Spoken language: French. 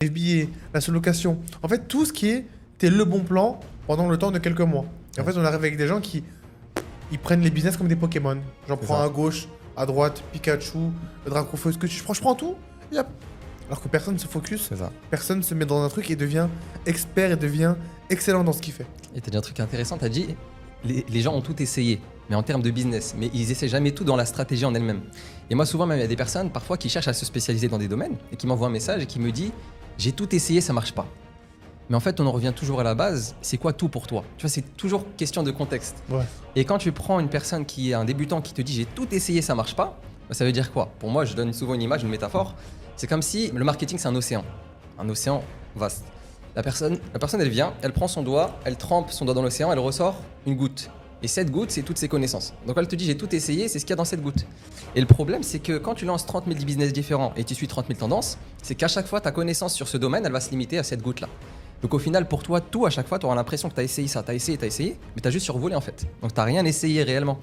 les billets, la sous-location. En fait, tout ce qui est t'es le bon plan pendant le temps de quelques mois. Et en fait, on arrive avec des gens qui ils prennent les business comme des Pokémon. J'en C'est prends ça. à gauche, à droite, Pikachu, le Dracofeu, ce que je prends tout. Et hop. Alors que personne se focus, C'est ça. personne se met dans un truc et devient expert et devient excellent dans ce qu'il fait. Et t'as dit un truc intéressant, t'as dit les gens ont tout essayé, mais en termes de business, mais ils essaient jamais tout dans la stratégie en elle-même. Et moi souvent même il y a des personnes parfois qui cherchent à se spécialiser dans des domaines et qui m'envoient un message et qui me dit j'ai tout essayé, ça marche pas. Mais en fait on en revient toujours à la base, c'est quoi tout pour toi? Tu vois, c'est toujours question de contexte. Ouais. Et quand tu prends une personne qui est un débutant qui te dit j'ai tout essayé, ça marche pas, bah, ça veut dire quoi? Pour moi, je donne souvent une image, une métaphore. C'est comme si le marketing c'est un océan vaste. La personne elle vient, elle prend son doigt, elle trempe son doigt dans l'océan, elle ressort une goutte. Et cette goutte, c'est toutes ses connaissances. Donc elle te dit j'ai tout essayé, c'est ce qu'il y a dans cette goutte. Et le problème, c'est que quand tu lances 30 000 business différents et tu suis 30 000 tendances, c'est qu'à chaque fois ta connaissance sur ce domaine, elle va se limiter à cette goutte-là. Donc au final, pour toi, tout à chaque fois, tu auras l'impression que tu as essayé ça, tu as essayé, mais tu as juste survolé en fait. Donc tu n'as rien essayé réellement.